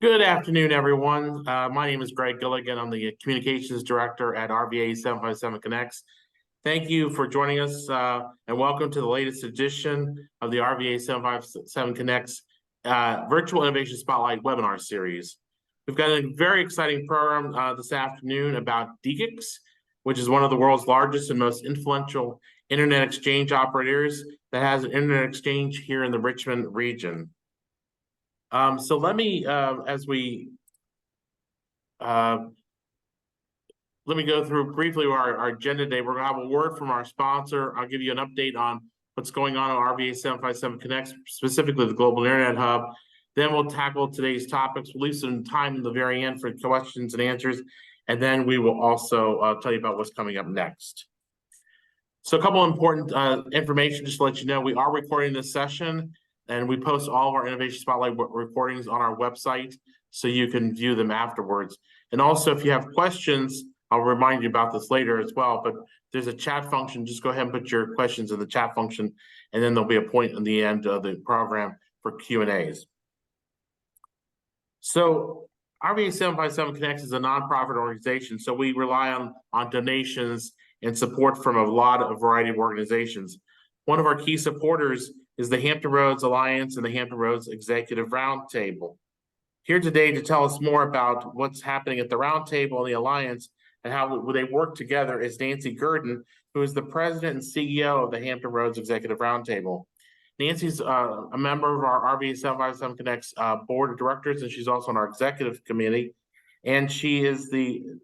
Good afternoon, everyone. My name is Greg Gilligan. I'm the Communications Director at RVA 757 Connects. Thank you for joining us and welcome to the latest edition of the RVA 757 Connects Virtual Innovation Spotlight webinar series. We've got a very exciting program this afternoon about DE-CIX, which is one of the world's largest and most influential internet exchange operators that has an internet exchange here in the Richmond region. So let me, let me go through briefly our agenda today. We're gonna have a word from our sponsor. I'll give you an update on what's going on RVA 757 Connects, specifically the Global Internet Hub. Then we'll tackle today's topics. We'll leave some time in the very end for questions and answers. And then we will also tell you about what's coming up next. So a couple important information, just to let you know, we are recording this session and we post all of our Innovation Spotlight recordings on our website so you can view them afterwards. And also, if you have questions, I'll remind you about this later as well, but there's a chat function. Just go ahead and put your questions in the chat function, and then there'll be a point in the end of the program for Q&As. So RVA 757 Connects is a nonprofit organization, so we rely on donations and support from a variety of organizations. One of our key supporters is the Hampton Roads Alliance and the Hampton Roads Executive Roundtable. Here today to tell us more about what's happening at the Roundtable and the Alliance and how they work together is Nancy Gurdon, who is the president and CEO of the Hampton Roads Executive Roundtable. Nancy's a member of our RVA 757 Connects board of directors, and she's also on our executive committee. And she is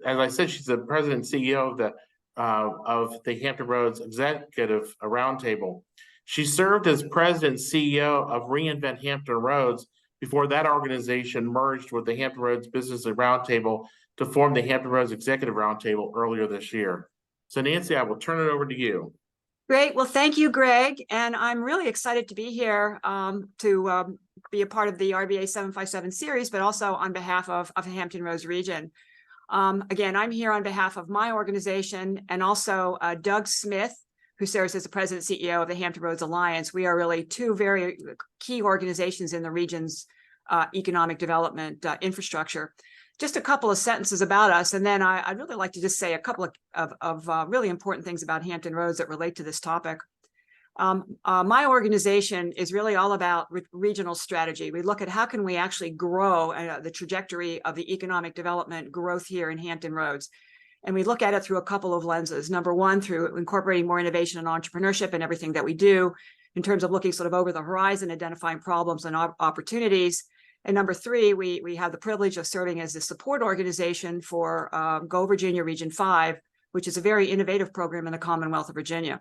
as I said, she's the president and CEO of the Hampton Roads Executive Roundtable. She served as president and CEO of Reinvent Hampton Roads before that organization merged with the Hampton Roads Business Roundtable to form the Hampton Roads Executive Roundtable earlier this year. So Nancy, I will turn it over to you. Great. Well, thank you, Greg. And I'm really excited to be here to be a part of the RVA 757 series, but also on behalf of the Hampton Roads region. Again, I'm here on behalf of my organization and also Doug Smith, who serves as the president and CEO of the Hampton Roads Alliance. We are really two very key organizations in the region's economic development infrastructure. Just a couple of sentences about us, and then I'd really like to just say a couple of really important things about Hampton Roads that relate to this topic. My organization is really all about regional strategy. We look at how can we actually grow the trajectory of the economic development growth here in Hampton Roads. And we look at it through a couple of lenses. Number one, through incorporating more innovation and entrepreneurship in everything that we do, in terms of looking sort of over the horizon, identifying problems and opportunities. And number three, we have the privilege of serving as the support organization for Go Virginia Region 5, which is a very innovative program in the Commonwealth of Virginia.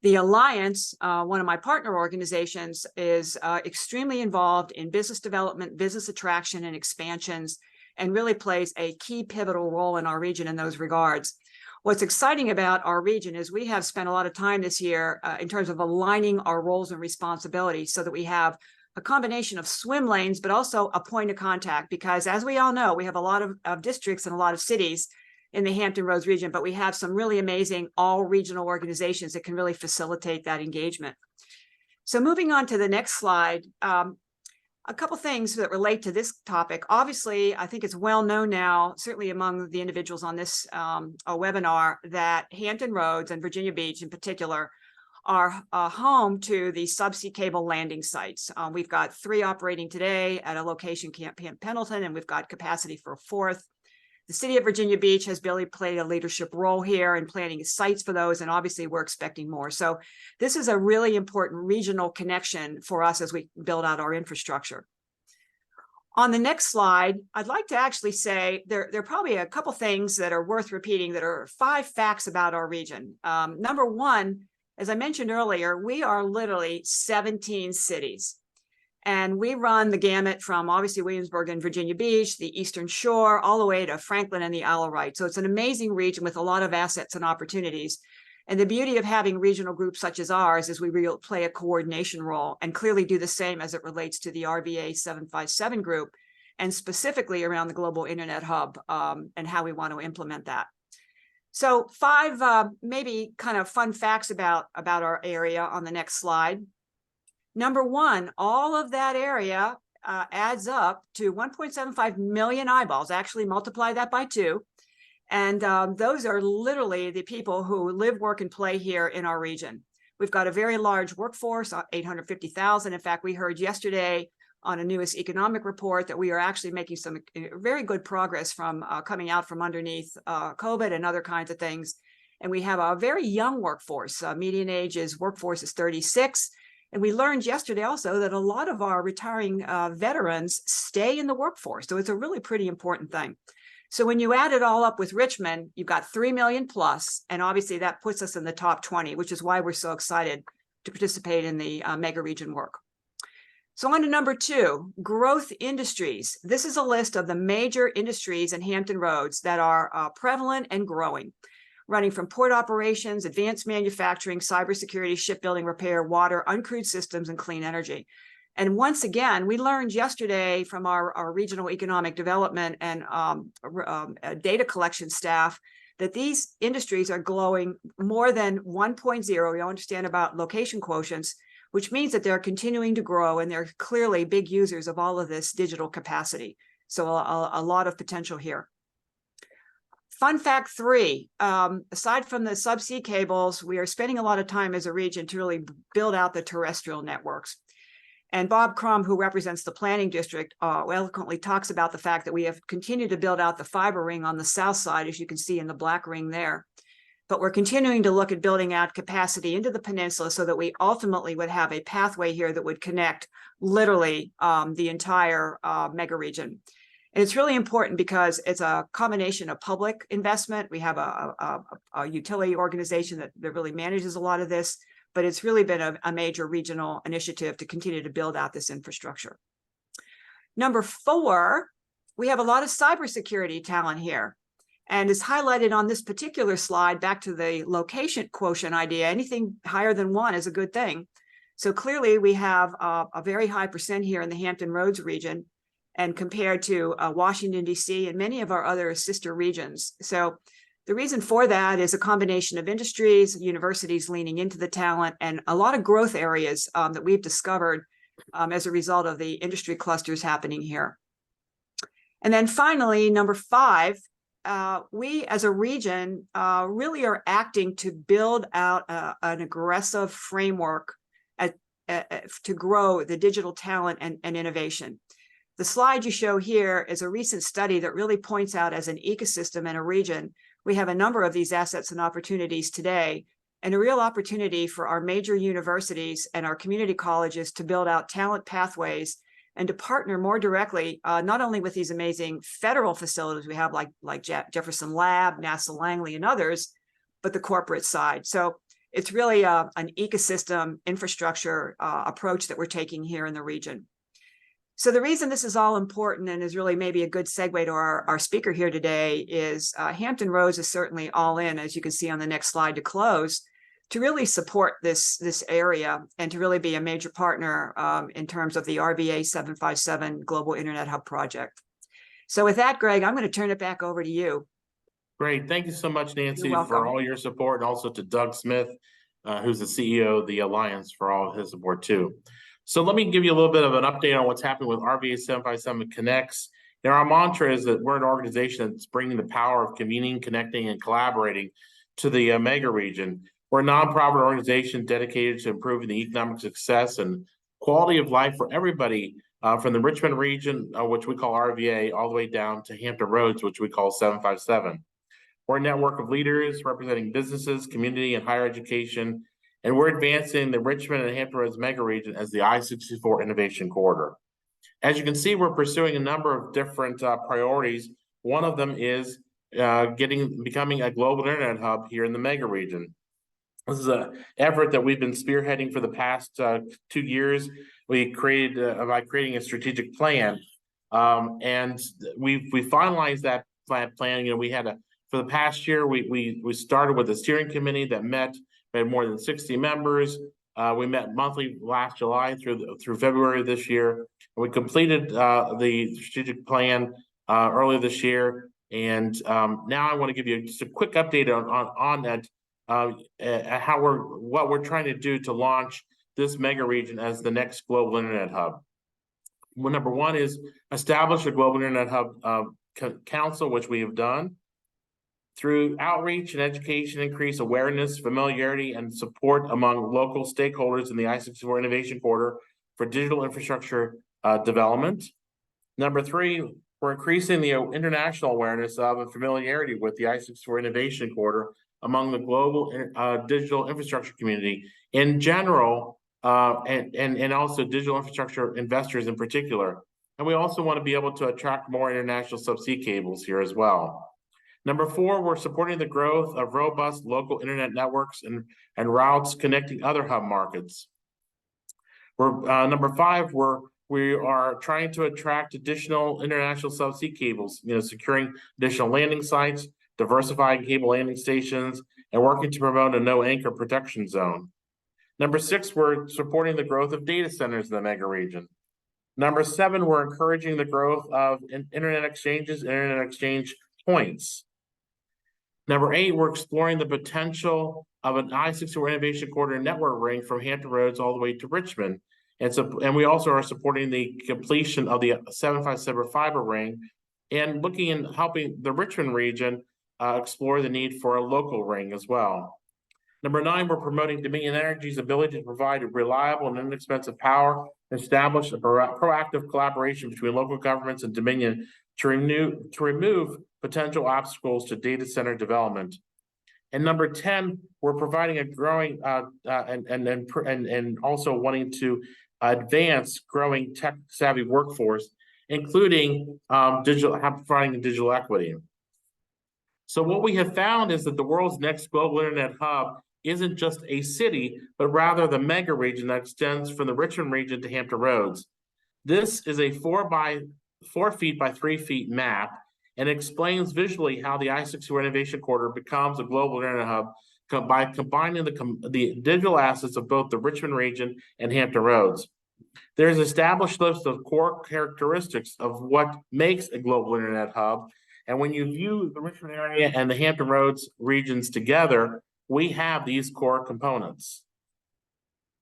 The Alliance, one of my partner organizations, is extremely involved in business development, business attraction, and expansions, and really plays a key pivotal role in our region in those regards. What's exciting about our region is we have spent a lot of time this year in terms of aligning our roles and responsibilities so that we have a combination of swim lanes, but also a point of contact, because as we all know, we have a lot of districts and a lot of cities in the Hampton Roads region, but we have some really amazing all regional organizations that can really facilitate that engagement. So moving on to the next slide, a couple things that relate to this topic. Obviously, I think it's well known now, certainly among the individuals on this webinar, that Hampton Roads and Virginia Beach in particular are home to the subsea cable landing sites. We've got 3 operating today at a location, Camp Pendleton, and we've got capacity for a 4th. The city of Virginia Beach has really played a leadership role here in planning sites for those, and obviously we're expecting more. So this is a really important regional connection for us as we build out our infrastructure. On the next slide, I'd like to actually say there are probably a couple things that are worth repeating that are 5 facts about our region. Number one, as I mentioned earlier, we are literally 17 cities. And we run the gamut from obviously Williamsburg and Virginia Beach, the Eastern Shore, all the way to Franklin and the Isle of Wight. So it's an amazing region with a lot of assets and opportunities. And the beauty of having regional groups such as ours is we really play a coordination role and clearly do the same as it relates to the RVA 757 group, and specifically around the Global Internet Hub and how we want to implement that. So 5 maybe kind of fun facts about our area on the next slide. Number one, all of that area adds up to 1.75 million eyeballs. Actually, multiply that by 2. And those are literally the people who live, work, and play here in our region. We've got a very large workforce, 850,000. In fact, we heard yesterday on a newest economic report that we are actually making some very good progress from coming out from underneath COVID and other kinds of things. And we have a very young workforce. Median age workforce is 36. And we learned yesterday also that a lot of our retiring veterans stay in the workforce. So it's a really pretty important thing. So when you add it all up with Richmond, you've got 3 million plus, and obviously that puts us in the top 20, which is why we're so excited to participate in the mega region work. So on to number 2, growth industries. This is a list of the major industries in Hampton Roads that are prevalent and growing, running from port operations, advanced manufacturing, cybersecurity, shipbuilding, repair, water, uncrewed systems, and clean energy. And once again, we learned yesterday from our regional economic development and data collection staff that these industries are growing more than 1.0. We understand about location quotients, which means that they're continuing to grow, and they're clearly big users of all of this digital capacity. So a lot of potential here. Fun fact 3, aside from the subsea cables, we are spending a lot of time as a region to really build out the terrestrial networks. And Bob Crum, who represents the planning district, eloquently talks about the fact that we have continued to build out the fiber ring on the south side, as you can see in the black ring there. But we're continuing to look at building out capacity into the peninsula so that we ultimately would have a pathway here that would connect literally the entire mega region. And it's really important because it's a combination of public investment. We have a utility organization that really manages a lot of this, but it's really been a major regional initiative to continue to build out this infrastructure. Number 4, we have a lot of cybersecurity talent here. And it's highlighted on this particular slide, back to the location quotient idea. Anything higher than 1 is a good thing. So clearly we have a very high percent here in the Hampton Roads region, and compared to Washington, D.C. and many of our other sister regions. So the reason for that is a combination of industries, universities leaning into the talent, and a lot of growth areas that we've discovered as a result of the industry clusters happening here. And then finally, number 5, we as a region really are acting to build out an aggressive framework to grow the digital talent and innovation. The slide you show here is a recent study that really points out, as an ecosystem in a region, we have a number of these assets and opportunities today, and a real opportunity for our major universities and our community colleges to build out talent pathways and to partner more directly, not only with these amazing federal facilities we have like Jefferson Lab, NASA Langley, and others, but the corporate side. So it's really an ecosystem infrastructure approach that we're taking here in the region. So the reason this is all important, and is really maybe a good segue to our speaker here today, is Hampton Roads is certainly all in, as you can see on the next slide to close, to really support this area and to really be a major partner in terms of the RBA 757 Global Internet Hub project. So with that, Greg, I'm going to turn it back over to you. Great. Thank you so much, Nancy, for all your support, and also to Doug Smith, who's the CEO of the Alliance, for all of his support too. So let me give you a little bit of an update on what's happening with RBA 757 Connects. And our mantra is that we're an organization that's bringing the power of convening, connecting, and collaborating to the mega region. We're a nonprofit organization dedicated to improving the economic success and quality of life for everybody from the Richmond region, which we call RVA, all the way down to Hampton Roads, which we call 757. We're a network of leaders representing businesses, community, and higher education. And we're advancing the Richmond and Hampton Roads mega region as the I-64 Innovation Corridor. As you can see, we're pursuing a number of different priorities. One of them is becoming a global internet hub here in the mega region. This is an effort that we've been spearheading for the past 2 years. We created by creating a strategic plan, and we finalized that plan. You know, we had for the past year, we started with a steering committee that met. We had more than 60 members. We met monthly last July through February of this year. We completed the strategic plan earlier this year, and now I want to give you just a quick update on that, what we're trying to do to launch this mega region as the next global internet hub. Well, number one is establish a global internet hub council, which we have done. Through outreach and education, increase awareness, familiarity, and support among local stakeholders in the I-64 Innovation Corridor for digital infrastructure development. Number three, we're increasing the international awareness of and familiarity with the I-64 Innovation Corridor among the global digital infrastructure community in general, and also digital infrastructure investors in particular. And we also want to be able to attract more international subsea cables here as well. Number four, we're supporting the growth of robust local internet networks and routes connecting other hub markets. We're number five, we are trying to attract additional international subsea cables, securing additional landing sites, diversifying cable landing stations, and working to promote a no anchor protection zone. Number six, we're supporting the growth of data centers in the mega region. Number seven, we're encouraging the growth of internet exchanges, internet exchange points. Number eight, we're exploring the potential of an I-64 Innovation Corridor network ring from Hampton Roads all the way to Richmond. And we also are supporting the completion of the 757 fiber ring and looking and helping the Richmond region explore the need for a local ring as well. Number nine, we're promoting Dominion Energy's ability to provide reliable and inexpensive power, establish a proactive collaboration between local governments and Dominion to remove potential obstacles to data center development. And number 10, we're providing a growing and also wanting to advance growing tech savvy workforce, including providing digital equity. So what we have found is that the world's next global internet hub isn't just a city, but rather the mega region that extends from the Richmond region to Hampton Roads. This is a 4 feet by 3 feet map and explains visually how the I-64 Innovation Corridor becomes a global internet hub by combining the digital assets of both the Richmond region and Hampton Roads. There's an established list of core characteristics of what makes a global internet hub. And when you view the Richmond area and the Hampton Roads regions together, we have these core components.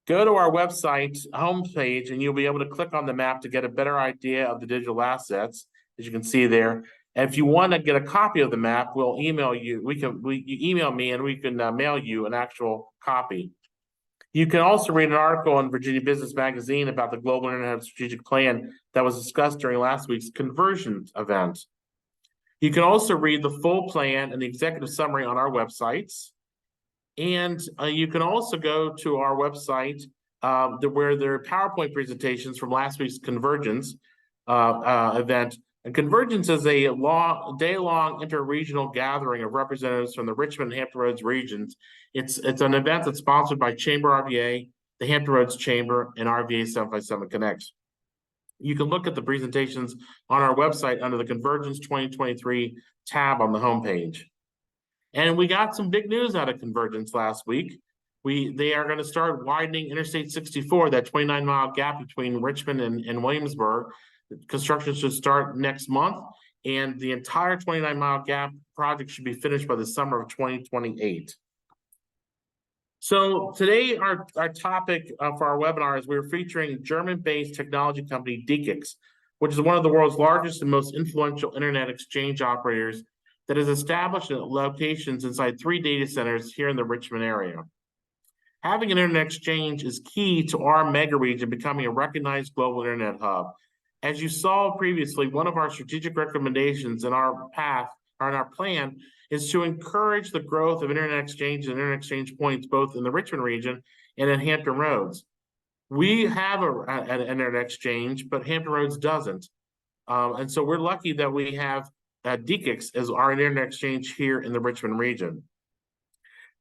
Go to our website homepage and you'll be able to click on the map to get a better idea of the digital assets, as you can see there. And if you want to get a copy of the map, we'll email you. You email me and we can mail you an actual copy. You can also read an article in Virginia Business Magazine about the Global Internet Strategic Plan that was discussed during last week's conversion event. You can also read the full plan and the executive summary on our websites. And you can also go to our website where there are PowerPoint presentations from last week's Convergence event. And Convergence is a day-long interregional gathering of representatives from the Richmond and Hampton Roads regions. It's an event that's sponsored by Chamber RVA, the Hampton Roads Chamber, and RVA 757 Connects. You can look at the presentations on our website under the Convergence 2023 tab on the homepage. And we got some big news out of Convergence last week. They are going to start widening Interstate 64, that 29-mile gap between Richmond and Williamsburg. Construction should start next month, and the entire 29-mile gap project should be finished by the summer of 2028. So today, our topic for our webinar is we're featuring German-based technology company DE-CIX, which is one of the world's largest and most influential internet exchange operators that is established at locations inside 3 data centers here in the Richmond area. Having an internet exchange is key to our mega region becoming a recognized global internet hub. As you saw previously, one of our strategic recommendations in our path or in our plan is to encourage the growth of internet exchange and internet exchange points both in the Richmond region and in Hampton Roads. We have an internet exchange, but Hampton Roads doesn't. And so we're lucky that we have DE-CIX as our internet exchange here in the Richmond region.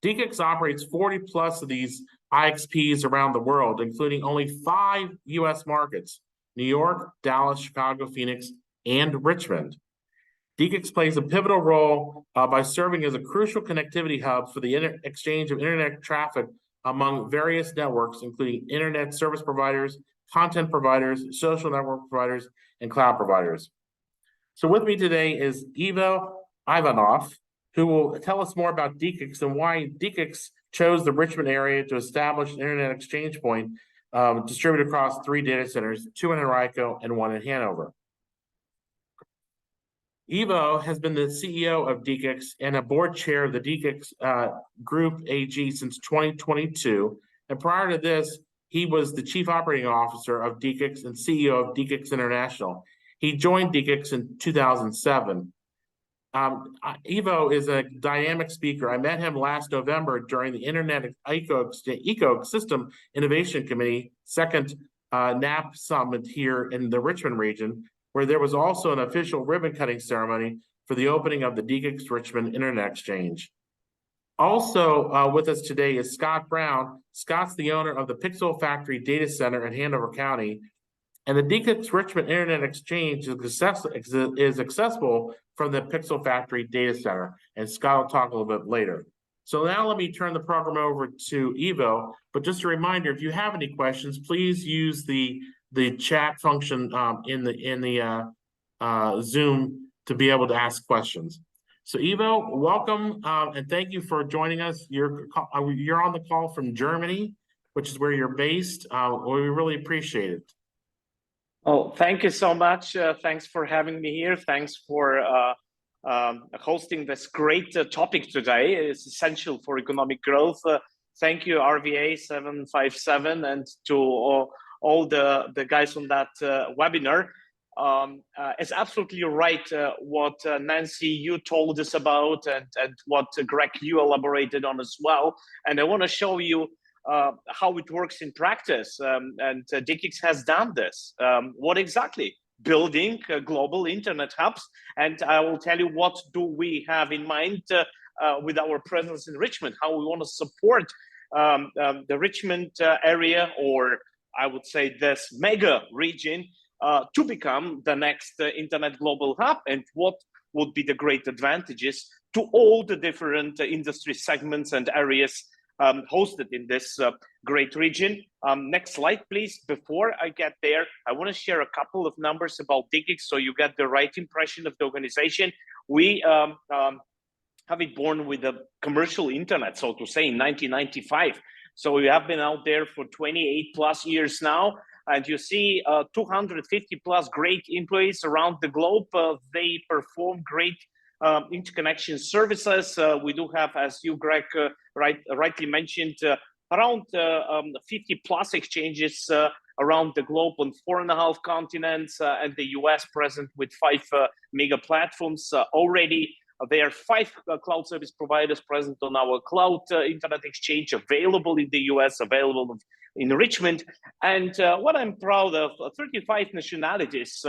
DE-CIX operates 40 plus of these IXPs around the world, including only 5 US markets: New York, Dallas, Chicago, Phoenix, and Richmond. DE-CIX plays a pivotal role by serving as a crucial connectivity hub for the exchange of internet traffic among various networks, including internet service providers, content providers, social network providers, and cloud providers. So with me today is Ivo Ivanov, who will tell us more about DE-CIX and why DE-CIX chose the Richmond area to establish an internet exchange point distributed across 3 data centers, 2 in Henrico and 1 in Hanover. Ivo has been the CEO of DE-CIX and a board chair of the DE-CIX Group AG since 2022. And prior to this, he was the chief operating officer of DE-CIX and CEO of DE-CIX International. He joined DE-CIX in 2007. Ivo is a dynamic speaker. I met him last November during the Internet Ecosystem Innovation Committee second NAP summit here in the Richmond region, where there was also an official ribbon cutting ceremony for the opening of the DE-CIX Richmond Internet Exchange. Also with us today is Scott Brown. Scott's the owner of the Pixel Factory Data Center in Hanover County. And the DE-CIX Richmond Internet Exchange is accessible from the Pixel Factory Data Center. And Scott will talk a little bit later. So now let me turn the program over to Ivo. But just a reminder, if you have any questions, please use the chat function in the Zoom to be able to ask questions. So Ivo, welcome and thank you for joining us. You're on the call from Germany, which is where you're based. We really appreciate it. Oh, thank you so much. Thanks for having me here. Thanks for hosting this great topic today. It's essential for economic growth. Thank you, RVA 757, and to all the guys on that webinar. It's absolutely right what Nancy, you told us about, and what Greg, you elaborated on as well. And I want to show you how it works in practice, and DE-CIX has done this. What exactly? Building global internet hubs, and I will tell you what do we have in mind with our presence in Richmond, how we want to support the Richmond area, or I would say this mega region, to become the next internet global hub, and what would be the great advantages to all the different industry segments and areas hosted in this great region. Next slide, please. Before I get there, I want to share a couple of numbers about DE-CIX so you get the right impression of the organization. We have it born with a commercial internet, so to say, in 1995. So we have been out there for 28 plus years now, and you see 250 plus great employees around the globe. They perform great interconnection services. We do have, as you, Greg, rightly mentioned, around 50 plus exchanges around the globe on 4.5 continents, and the US present with 5 mega platforms already. There are 5 cloud service providers present on our cloud internet exchange, available in the US, available in Richmond. And what I'm proud of, 35 nationalities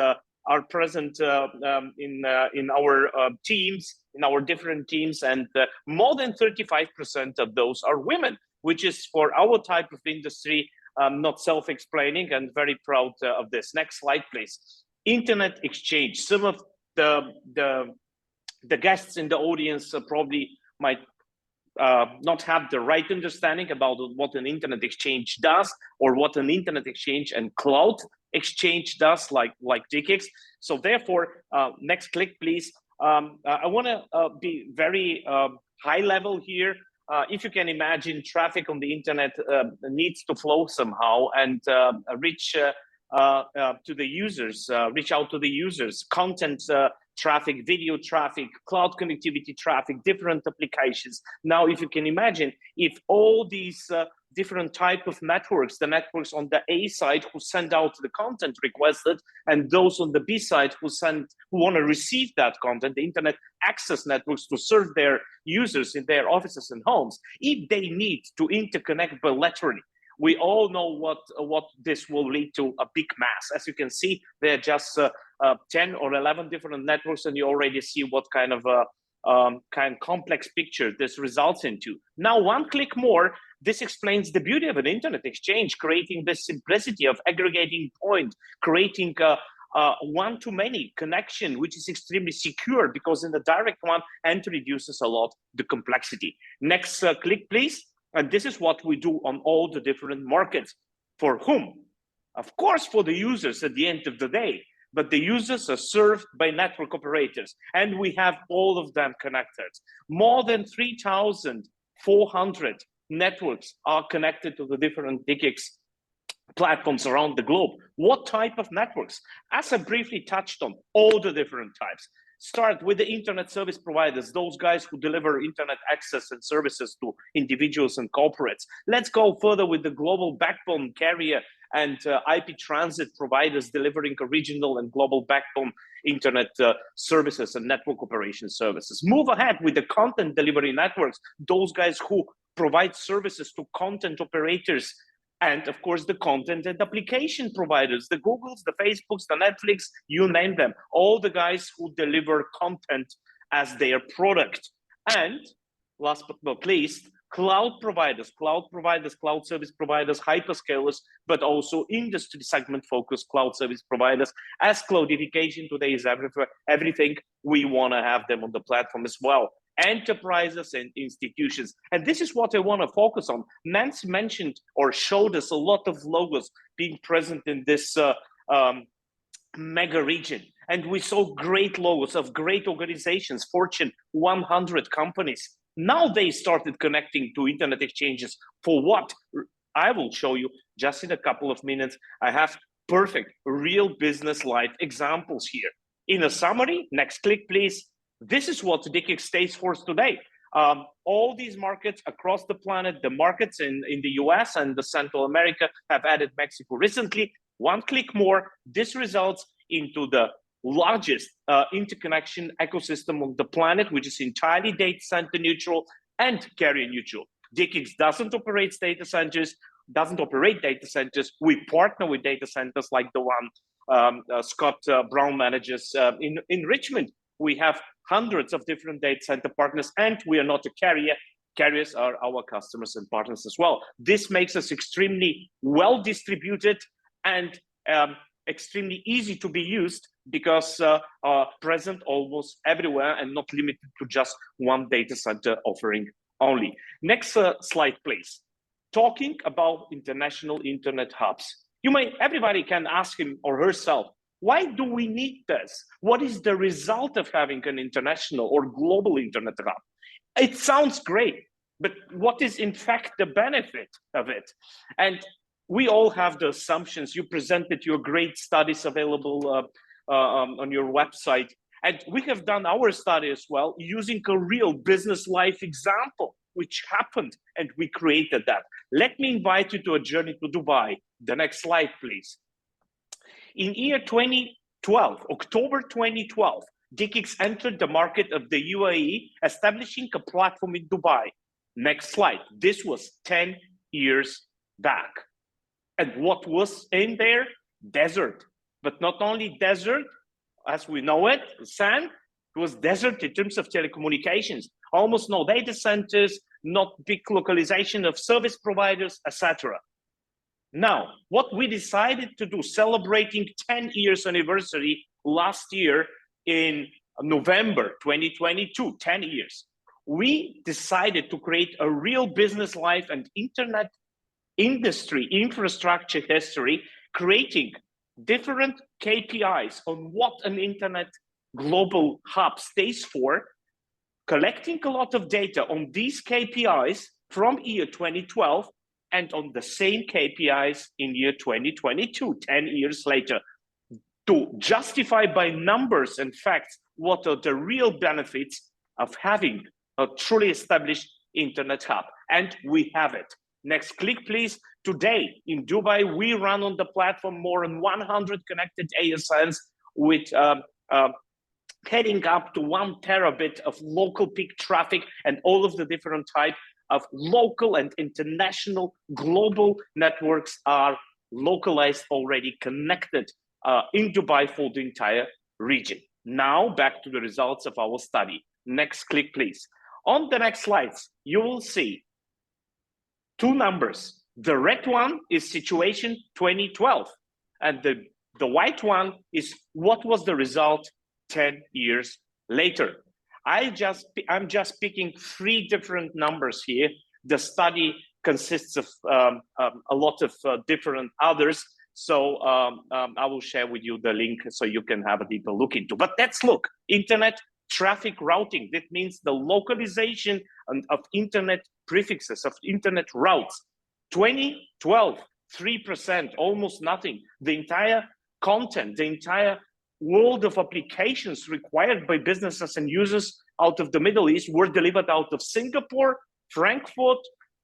are present in our teams, in our different teams, and more than 35% of those are women, which is for our type of industry not self-explaining, and very proud of this. Next slide, please. Internet exchange. Some of the guests in the audience probably might not have the right understanding about what an internet exchange does, or what an internet exchange and cloud exchange does, like DE-CIX. So therefore, next click, please. I want to be very high level here. If you can imagine, traffic on the internet needs to flow somehow and reach to the users, reach out to the users, content traffic, video traffic, cloud connectivity traffic, different applications. Now, if you can imagine, if all these different type of networks, the networks on the A side who send out the content requested, and those on the B side who want to receive that content, the internet access networks to serve their users in their offices and homes, if they need to interconnect bilaterally, we all know what this will lead to: a big mass. As you can see, there are just 10 or 11 different networks, and you already see what kind of complex picture this results into. Now, one click more, this explains the beauty of an internet exchange, creating the simplicity of aggregating point, creating one-to-many connection, which is extremely secure, because in the direct one, and reduces a lot the complexity. Next click, please. And this is what we do on all the different markets. For whom? Of course, for the users at the end of the day, but the users are served by network operators, and we have all of them connected. More than 3,400 networks are connected to the different DE-CIX platforms around the globe. What type of networks? As I briefly touched on, all the different types. Start with the internet service providers, those guys who deliver internet access and services to individuals and corporates. Let's go further with the global backbone carrier and IP transit providers delivering a regional and global backbone internet services and network operation services. Move ahead with the content delivery networks, those guys who provide services to content operators, and of course the content and application providers, the Googles, the Facebooks, the Netflix, you name them, all the guys who deliver content as their product. And last but not least, cloud providers, cloud service providers, hyperscalers, but also industry segment focused cloud service providers. As cloudification today is everything, we want to have them on the platform as well. Enterprises and institutions. And this is what I want to focus on. Nancy mentioned or showed us a lot of logos being present in this mega region. And we saw great logos of great organizations, Fortune 100 companies. Now they started connecting to internet exchanges. For what? I will show you just in a couple of minutes. I have perfect real business life examples here. In a summary, next click please. This is what DE-CIX stands for today. All these markets across the planet, the markets in the US and the Central America have added Mexico recently. One click more, this results into the largest interconnection ecosystem on the planet, which is entirely data center neutral and carrier neutral. DE-CIX doesn't operate data centers. We partner with data centers like the one Scott Brown manages in Richmond. We have hundreds of different data center partners, and we are not a carrier. Carriers are our customers and partners as well. This makes us extremely well distributed and extremely easy to be used because present almost everywhere and not limited to just one data center offering only. Next slide, please. Talking about international internet hubs. Everybody can ask him or herself, why do we need this? What is the result of having an international or global internet hub? It sounds great, but what is in fact the benefit of it? And we all have the assumptions. You presented your great studies available on your website. And we have done our study as well using a real business life example, which happened, and we created that. Let me invite you to a journey to Dubai. The next slide, please. In year 2012, October 2012, DE-CIX entered the market of the UAE, establishing a platform in Dubai. Next slide. This was 10 years back. And what was in there? Desert. But not only desert, as we know it, sand, it was desert in terms of telecommunications. Almost no data centers, not big localization of service providers, etc. Now, what we decided to do, celebrating 10 years anniversary last year in November 2022, 10 years, we decided to create a real business life and internet industry infrastructure history, creating different KPIs on what an internet global hub stays for, collecting a lot of data on these KPIs from year 2012, and on the same KPIs in year 2022, 10 years later, to justify by numbers and facts what are the real benefits of having a truly established internet hub. And we have it. Next click, please. Today in Dubai, we run on the platform more than 100 connected ASNs with heading up to 1 terabit of local peak traffic, and all of the different type of local and international global networks are localized, already connected in Dubai for the entire region. Now back to the results of our study. Next click, please. On the next slides, you will see 2 numbers. The red one is situation 2012, and the white one is what was the result 10 years later. I'm just picking 3 different numbers here. The study consists of a lot of different others. So I will share with you the link so you can have a deeper look into. But let's look. Internet traffic routing. That means the localization of internet prefixes, of internet routes. 2012, 3%, almost nothing. The entire content, the entire world of applications required by businesses and users out of the Middle East were delivered out of Singapore, Frankfurt,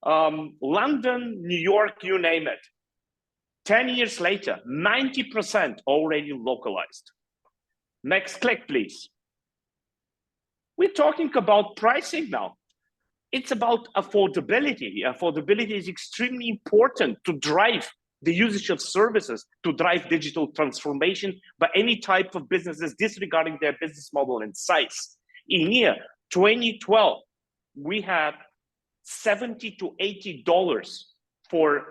London, New York, you name it. 10 years later, 90% already localized. Next click, please. We're talking about pricing now. It's about affordability. Affordability is extremely important to drive the usage of services, to drive digital transformation by any type of businesses disregarding their business model and size. In year 2012, we had $70 to $80 for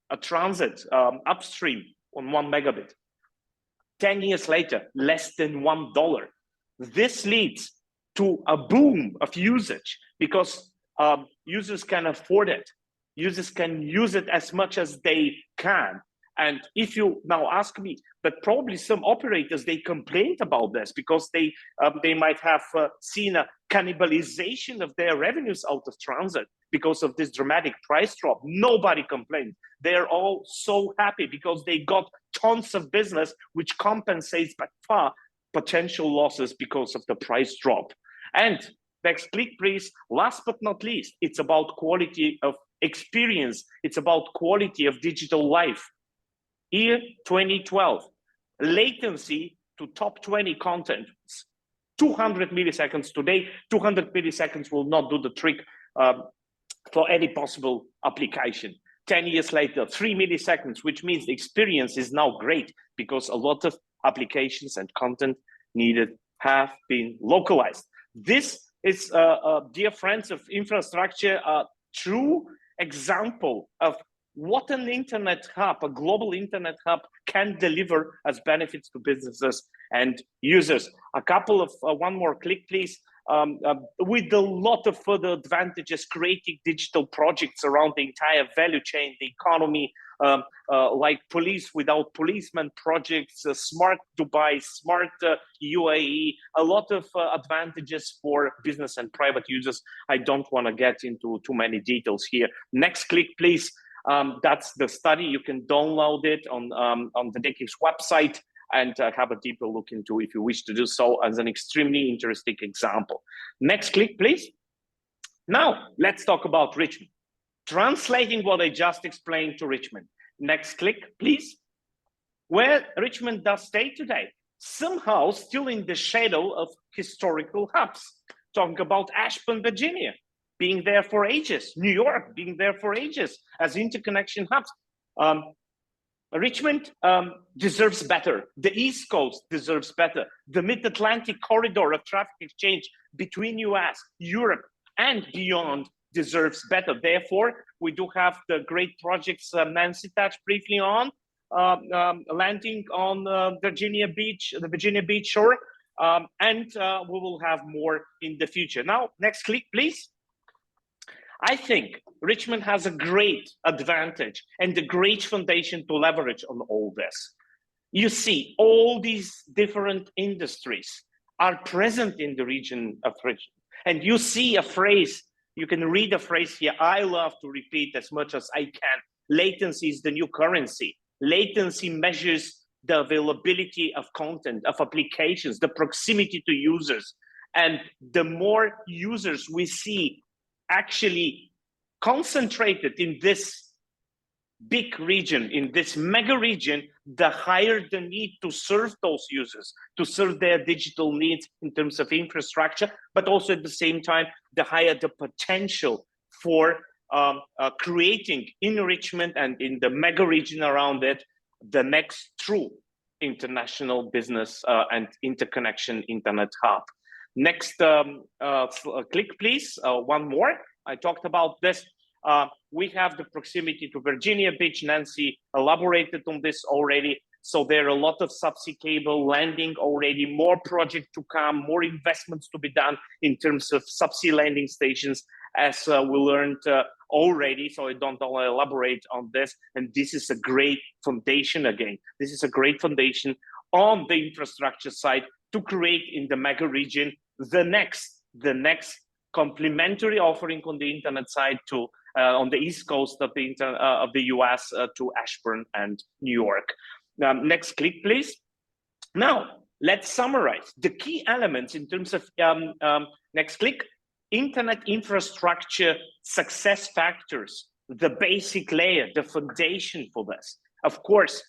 a transit upstream on 1 megabit. 10 years later, less than $1. This leads to a boom of usage because users can afford it. Users can use it as much as they can. And if you now ask me, but probably some operators, they complained about this because they might have seen a cannibalization of their revenues out of transit because of this dramatic price drop. Nobody complained. They're all so happy because they got tons of business, which compensates by far potential losses because of the price drop. And next click, please. Last but not least, it's about quality of experience. It's about quality of digital life. Year 2012, latency to top 20 content, 200 milliseconds today. 200 milliseconds will not do the trick for any possible application. 10 years later, 3 milliseconds, which means the experience is now great because a lot of applications and content needed have been localized. This is, dear friends of infrastructure, a true example of what an internet hub, a global internet hub, can deliver as benefits to businesses and users. A couple of, one more click, please. With a lot of further advantages, creating digital projects around the entire value chain, the economy, like police without policemen projects, smart Dubai, smart UAE, a lot of advantages for business and private users. I don't want to get into too many details here. Next click, please. That's the study. You can download it on the DE-CIX website and have a deeper look into if you wish to do so as an extremely interesting example. Next click, please. Now, let's talk about Richmond. Translating what I just explained to Richmond. Next click, please. Where Richmond does stay today, somehow still in the shadow of historical hubs. Talking about Ashburn, Virginia, being there for ages. New York being there for ages as interconnection hubs. Richmond deserves better. The East Coast deserves better. The Mid-Atlantic corridor of traffic exchange between US, Europe, and beyond deserves better. Therefore, we do have the great projects Nancy touched briefly on, landing on Virginia Beach, the Virginia Beach shore, and we will have more in the future. Now, next click, please. I think Richmond has a great advantage and a great foundation to leverage on all this. You see, all these different industries are present in the region of Richmond. And you see a phrase, you can read a phrase here, I love to repeat as much as I can. Latency is the new currency. Latency measures the availability of content, of applications, the proximity to users. And the more users we see actually concentrated in this big region, in this mega region, the higher the need to serve those users, to serve their digital needs in terms of infrastructure, but also at the same time, the higher the potential for creating in Richmond and in the mega region around it, the next true international business and interconnection internet hub. Next click, please. One more. I talked about this. We have the proximity to Virginia Beach. Nancy elaborated on this already. So there are a lot of subsea cable landing already, more projects to come, more investments to be done in terms of subsea landing stations, as we learned already. So I don't want to elaborate on this. And this is a great foundation again. This is a great foundation on the infrastructure side to create in the mega region the next complementary offering on the internet side to on the East Coast of the US to Ashburn and New York. Next click, please. Now, let's summarize the key elements in terms of, next click, internet infrastructure success factors, the basic layer, the foundation for this. Of course,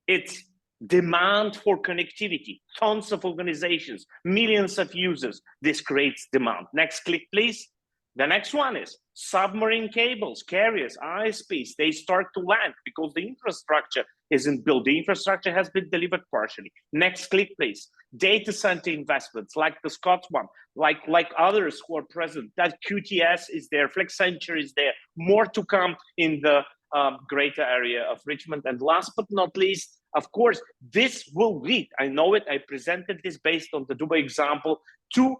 it's demand for connectivity, tons of organizations, millions of users. This creates demand. Next click, please. The next one is submarine cables, carriers, ISPs. They start to land because the infrastructure isn't built. The infrastructure has been delivered partially. Next click, please. Data center investments like the Scots one, like others who are present. That QTS is there, FlexCenture is there. More to come in the greater area of Richmond. And last but not least, of course, this will lead, I know it, I presented this based on the Dubai example, to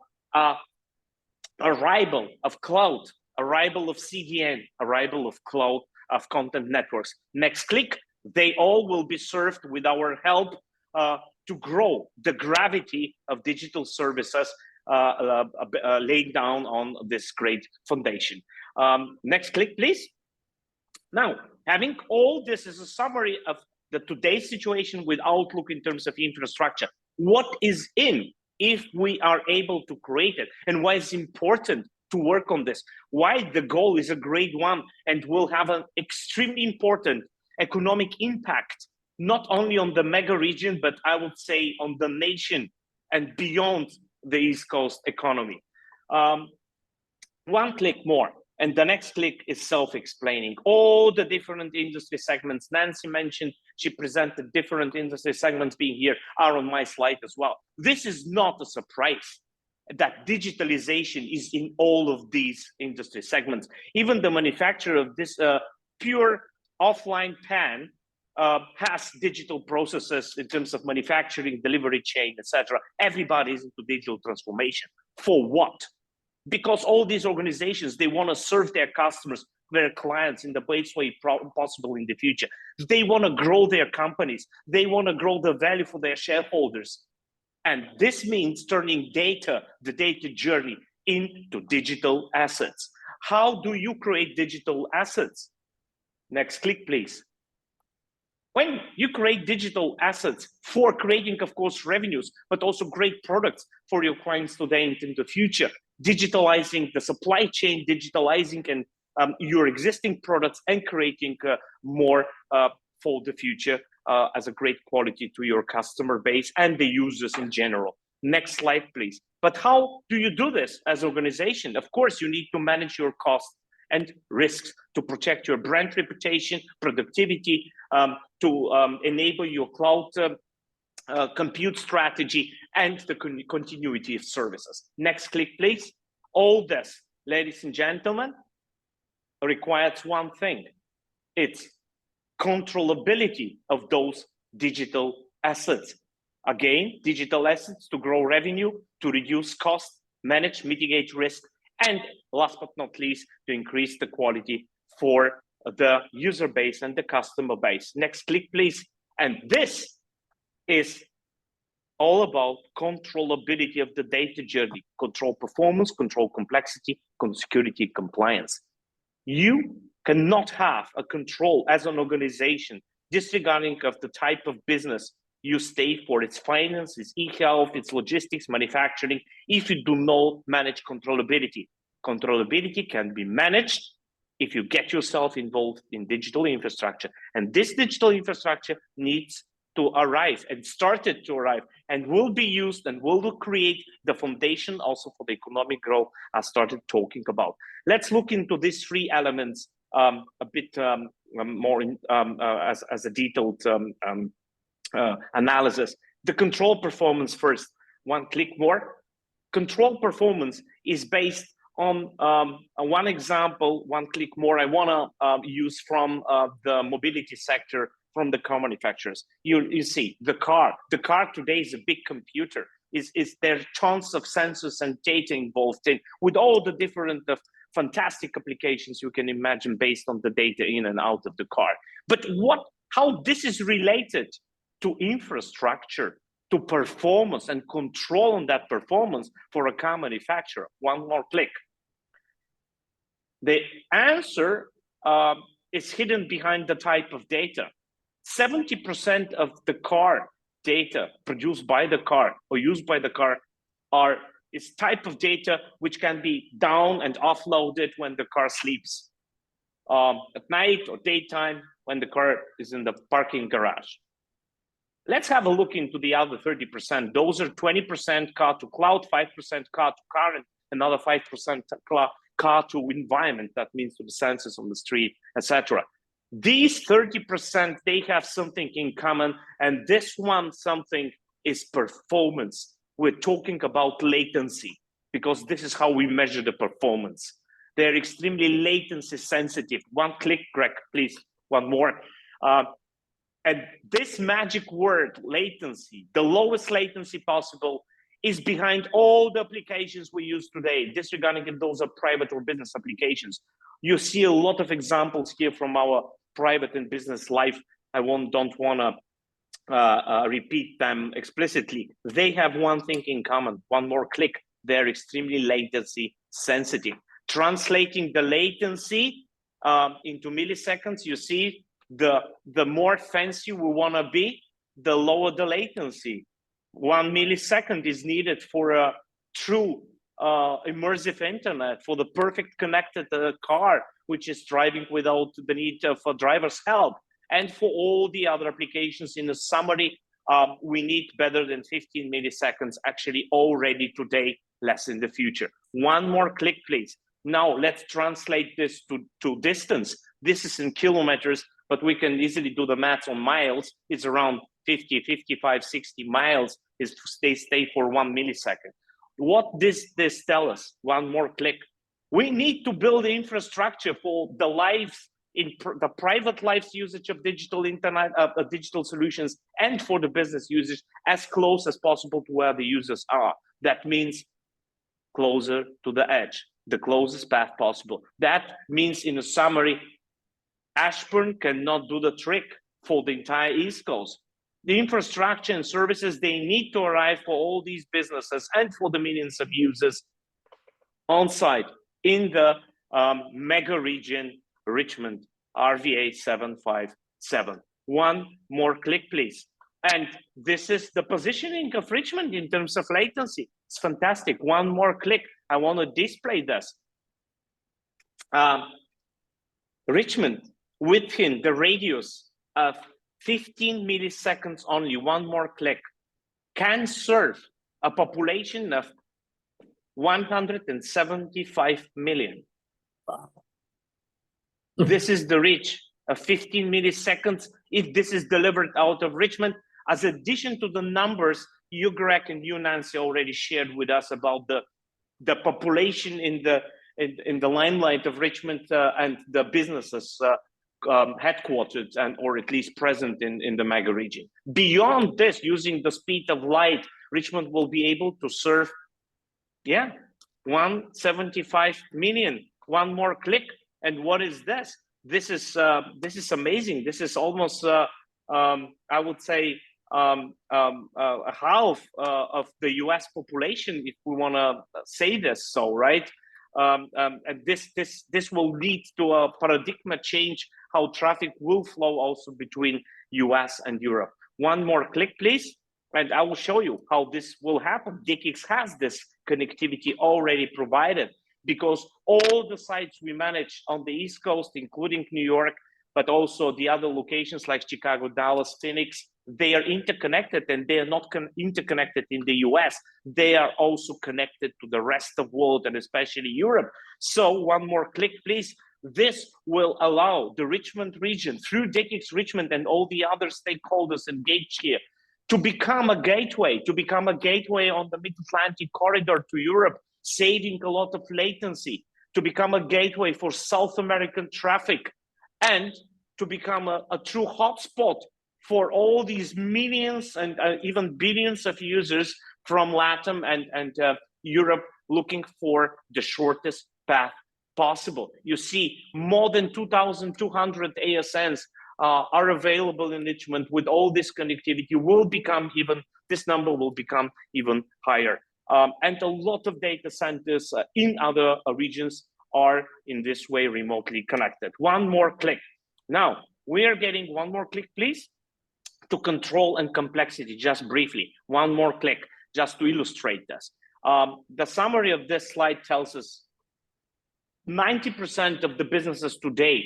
arrival of cloud, arrival of CDN, arrival of cloud, of content networks. Next click, they all will be served with our help to grow the gravity of digital services laid down on this great foundation. Next click, please. Now, having all this as a summary of the today's situation with outlook in terms of infrastructure, what is in if we are able to create it, and why it's important to work on this, why the goal is a great one and will have an extremely important economic impact, not only on the mega region, but I would say on the nation and beyond the East Coast economy. One click more. And the next click is self-explaining. All the different industry segments Nancy mentioned, she presented different industry segments being here, are on my slide as well. This is not a surprise that digitalization is in all of these industry segments. Even the manufacturer of this pure offline pan has digital processes in terms of manufacturing, delivery chain, etc. Everybody is into digital transformation. For what? Because all these organizations, they want to serve their customers, their clients in the best way possible in the future. They want to grow their companies. They want to grow the value for their shareholders. And this means turning data, the data journey, into digital assets. How do you create digital assets? Next click, please. When you create digital assets for creating, of course, revenues, but also great products for your clients today and in the future, digitalizing the supply chain, digitalizing and your existing products and creating more for the future as a great quality to your customer base and the users in general. Next slide, please. But how do you do this as an organization? Of course, you need to manage your costs and risks to protect your brand reputation, productivity, to enable your cloud compute strategy and the continuity of services. Next click, please. All this, ladies and gentlemen, requires one thing. It's controllability of those digital assets. Again, digital assets to grow revenue, to reduce costs, manage, mitigate risk, and last but not least, to increase the quality for the user base and the customer base. Next click, please. And this is all about controllability of the data journey, control performance, control complexity, security, compliance. You cannot have a control as an organization disregarding of the type of business you stay for, its finance, its e-health, its logistics, manufacturing, if you do not manage controllability. Controllability can be managed if you get yourself involved in digital infrastructure. And this digital infrastructure needs to arrive and started to arrive and will be used and will create the foundation also for the economic growth I started talking about. Let's look into these three elements a bit more as a detailed analysis. The control performance first. One click more. Control performance is based on one example, one click more, I want to use from the mobility sector, from the car manufacturers. You see, the car today is a big computer. Is there tons of sensors and data involved in, with all the different fantastic applications you can imagine based on the data in and out of the car. But how this is related to infrastructure, to performance and control on that performance for a car manufacturer. One more click. The answer is hidden behind the type of data. 70% of the car data produced by the car or used by the car is type of data which can be down and offloaded when the car sleeps, at night or daytime when the car is in the parking garage. Let's have a look into the other 30%. Those are 20% car to cloud, 5% car to car, and another 5% car to environment. That means to the sensors on the street, etc. These 30%, they have something in common, and this one something is performance. We're talking about latency, because this is how we measure the performance. They're extremely latency sensitive. One click, Greg, please, one more. And this magic word, latency, the lowest latency possible, is behind all the applications we use today, disregarding if those are private or business applications. You see a lot of examples here from our private and business life. I don't want to repeat them explicitly. They have one thing in common, one more click. They're extremely latency sensitive. Translating the latency into milliseconds, you see, the more fancy we want to be, the lower the latency. 1 millisecond is needed for a true immersive internet, for the perfect connected car, which is driving without the need for driver's help. And for all the other applications, in a summary, we need better than 15 milliseconds, actually already today, less in the future. One more click, please. Now let's translate this to distance. This is in kilometers, but we can easily do the math on miles. It's around 50, 55, 60 miles is they stay for 1 millisecond. What does this tell us? One more click. We need to build infrastructure for the lives in the private lives usage of digital internet, digital solutions, and for the business usage as close as possible to where the users are. That means closer to the edge, the closest path possible. That means, in a summary, Ashburn cannot do the trick for the entire East Coast. The infrastructure and services, they need to arrive for all these businesses and for the millions of users on site in the mega region, Richmond, RVA 757. One more click, please. And this is the positioning of Richmond in terms of latency. It's fantastic. One more click. I want to display this. Richmond, within the radius of 15 milliseconds only, one more click, can serve a population of 175 million. Wow. This is the reach of 15 milliseconds if this is delivered out of Richmond, as addition to the numbers you, Greg, and you, Nancy, already shared with us about the population in the limelight of Richmond and the businesses headquartered and or at least present in the mega region. Beyond this, using the speed of light, Richmond will be able to serve 175 million. One more click, and what is this? This is amazing. This is almost I would say a half of the US population, if we want to say this so, right? And this will lead to a paradigm change, how traffic will flow also between US and Europe. One more click, please, and I will show you how this will happen. DE-CIX has this connectivity already provided, because all the sites we manage on the East Coast, including New York, but also the other locations like Chicago, Dallas, Phoenix, they are interconnected, and they are not interconnected in the US. They are also connected to the rest of the world, and especially Europe. So one more click, please. This will allow the Richmond region, through DE-CIX Richmond and all the other stakeholders engaged here, to become a gateway on the Mid-Atlantic corridor to Europe, saving a lot of latency, to become a gateway for South American traffic, and to become a true hotspot for all these millions and even billions of users from LATAM and Europe looking for the shortest path possible. You see, more than 2,200 ASNs are available in Richmond. With all this connectivity, this number will become even higher. And a lot of data centers in other regions are in this way remotely connected. One more click. Now, we are getting one more click, please, to control and complexity, just briefly. One more click, just to illustrate this. The summary of this slide tells us 90% of the businesses today,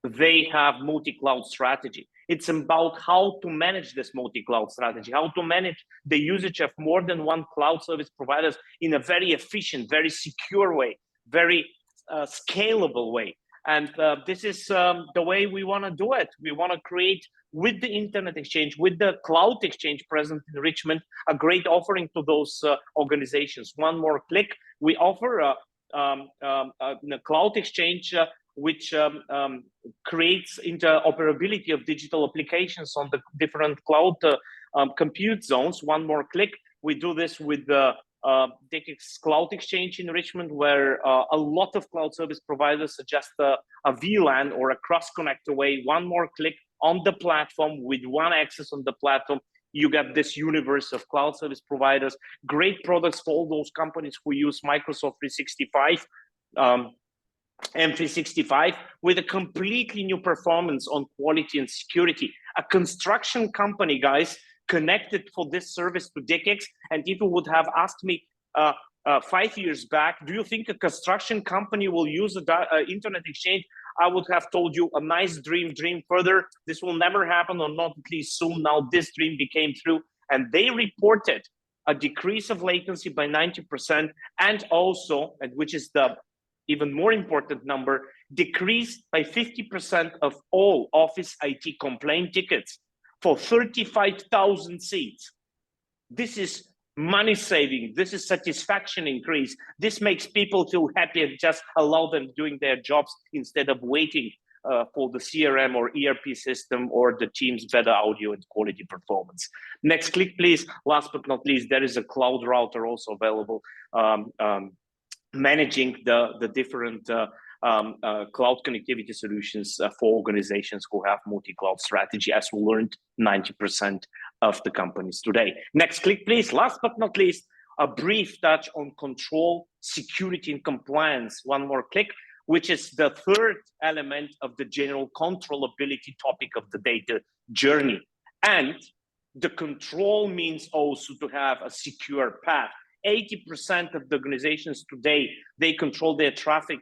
they have multi-cloud strategy. It's about how to manage this multi-cloud strategy, how to manage the usage of more than one cloud service providers in a very efficient, very secure way, very scalable way. And this is the way we want to do it. We want to create, with the Internet Exchange, with the Cloud Exchange present in Richmond, a great offering to those organizations. One more click. We offer a Cloud Exchange which creates interoperability of digital applications on the different cloud compute zones. One more click. We do this with the DE-CIX Cloud Exchange in Richmond, where a lot of cloud service providers suggest a VLAN or a cross-connect away. One more click on the platform with one access on the platform. You get this universe of cloud service providers, great products for all those companies who use Microsoft 365, M365, with a completely new performance on quality and security. A construction company, guys, connected for this service to DE-CIX, and if you would have asked me 5 years back, do you think a construction company will use the Internet Exchange? I would have told you a nice dream further. This will never happen, or not at least soon. Now this dream became true, and they reported a decrease of latency by 90%, and also, and which is the even more important number, decrease by 50% of all Office IT complaint tickets for 35,000 seats. This is money saving. This is satisfaction increase. This makes people feel happy and just allow them doing their jobs instead of waiting for the CRM or ERP system or the team's better audio and quality performance. Next click, please. Last but not least, there is a cloud router also available, managing the different cloud connectivity solutions for organizations who have multi-cloud strategy, as we learned 90% of the companies today. Next click, please. Last but not least, a brief touch on control, security, and compliance. One more click, which is the third element of the general controllability topic of the data journey. And the control means also to have a secure path. 80% of the organizations today, they control their traffic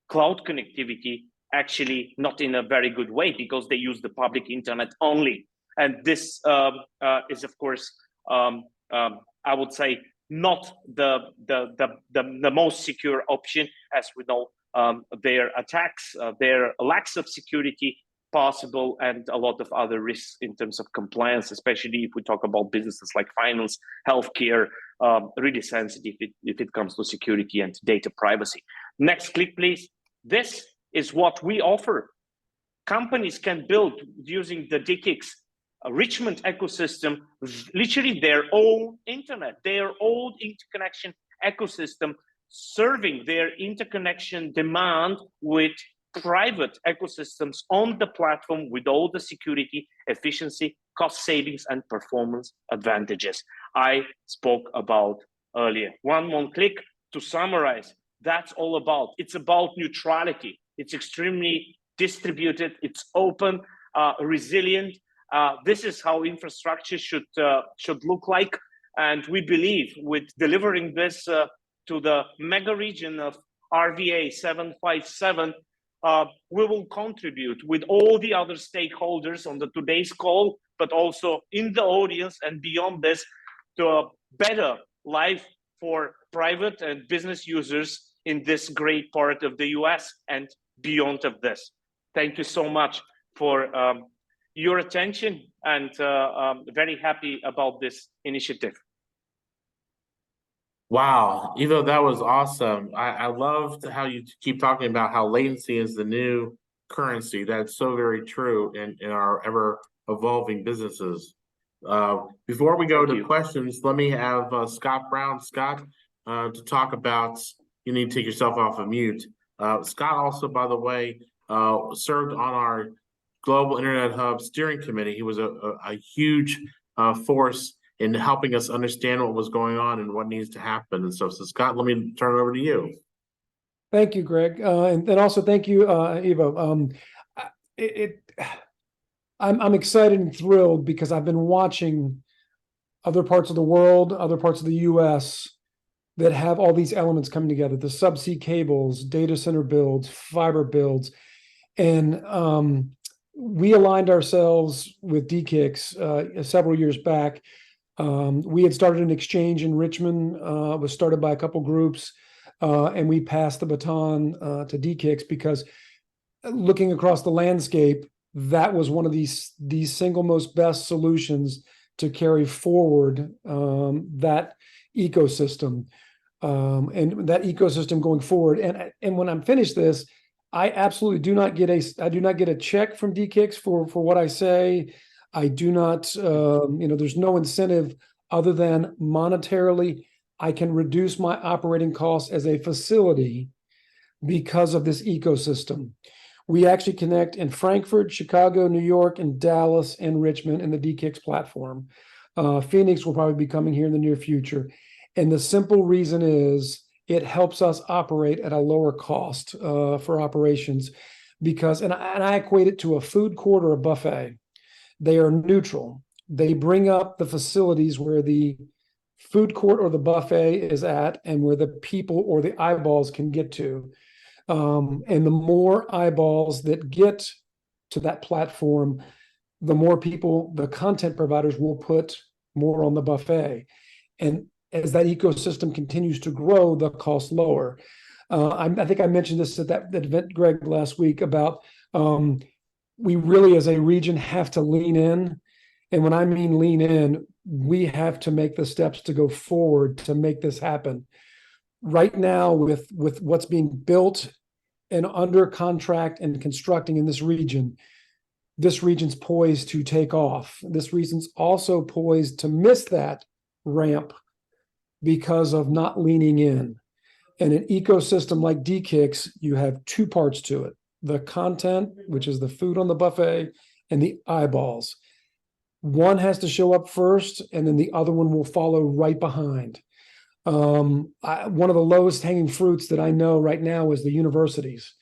cloud connectivity actually not in a very good way, because they use the public internet only. And this is, of course, I would say, not the most secure option, as we know. Their attacks, their lacks of security possible, and a lot of other risks in terms of compliance, especially if we talk about businesses like finance, healthcare, really sensitive if it comes to security and data privacy. Next click, please. This is what we offer. Companies can build using the DE-CIX Richmond ecosystem, literally their own internet, their own interconnection ecosystem, serving their interconnection demand with private ecosystems on the platform with all the security, efficiency, cost savings, and performance advantages I spoke about earlier. One more click to summarize. That's all about. It's about neutrality. It's extremely distributed. It's open, resilient. This is how infrastructure should look like. And we believe with delivering this to the mega region of RVA 757, we will contribute with all the other stakeholders on today's call, but also in the audience and beyond this, to a better life for private and business users in this great part of the US and beyond of this. Thank you so much for your attention, and very happy about this initiative. Wow, Ivo, that was awesome. I loved how you keep talking about how latency is the new currency. That's so very true in our ever evolving businesses. Before we go to questions, let me have Scott Brown. Scott, to talk about, you need to take yourself off of mute. Scott also, by the way, served on our Global Internet Hub Steering Committee. He was a huge force in helping us understand what was going on and what needs to happen. And so Scott, let me turn it over to you. Thank you, Greg. And also thank you, Eva. I- it, I'm excited and thrilled because I've been watching other parts of the world, other parts of the US that have all these elements coming together, the subsea cables, data center builds, fiber builds. And we aligned ourselves with DE-CIX several years back. We had started an exchange in Richmond, was started by a couple groups, and we passed the baton to DE-CIX because looking across the landscape, that was one of these single most best solutions to carry forward that ecosystem. And that ecosystem going forward. And when I'm finished this, I absolutely do not get a check from DE-CIX for what I say. I do not, there's no incentive other than monetarily. I can reduce my operating costs as a facility because of this ecosystem. We actually connect in Frankfurt, Chicago, New York, and Dallas and Richmond in the DE-CIX platform. Phoenix will probably be coming here in the near future. And the simple reason is it helps us operate at a lower cost for operations because, and I equate it to a food court or a buffet. They are neutral. They bring up the facilities where the food court or the buffet is at and where the people or the eyeballs can get to. And the more eyeballs that get to that platform, the more people, the content providers will put more on the buffet. And as that ecosystem continues to grow, the cost lower. I think I mentioned this at that event, Greg, last week about we really as a region have to lean in. And when I mean lean in, we have to make the steps to go forward to make this happen. Right now, with what's being built and under contract and constructing in this region's poised to take off. This region's also poised to miss that ramp because of not leaning in. And an ecosystem like DE-CIX, you have two parts to it: the content, which is the food on the buffet, and the eyeballs. One has to show up first, and then the other one will follow right behind. One of the lowest hanging fruits that I know right now is the universities.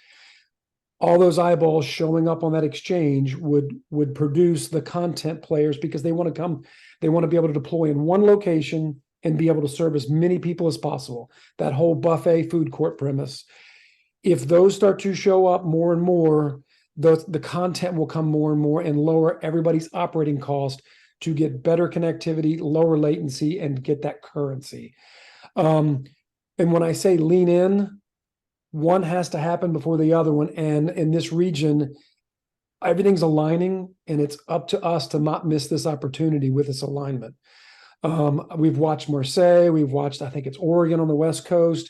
All those eyeballs showing up on that exchange would produce the content players because they want to be able to deploy in one location and be able to serve as many people as possible. That whole buffet food court premise. If those start to show up more and more, the content will come more and more and lower everybody's operating cost to get better connectivity, lower latency, and get that currency. And when I say lean in, one has to happen before the other one. And in this region, everything's aligning, and it's up to us to not miss this opportunity with this alignment. We've watched Marseille, we've watched, I think it's Oregon on the West Coast.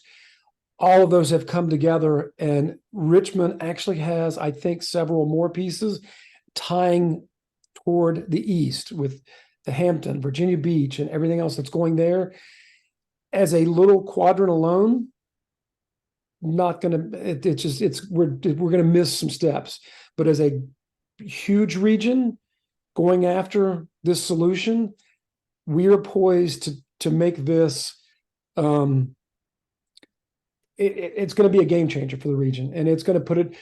All of those have come together, and Richmond actually has, I think, several more pieces tying toward the east with the Hampton, Virginia Beach, and everything else that's going there. As a little quadrant alone, not gonna. We're gonna miss some steps. But as a huge region going after this solution, we are poised to make this. It's going to be a game changer for the region, and it's going to put it.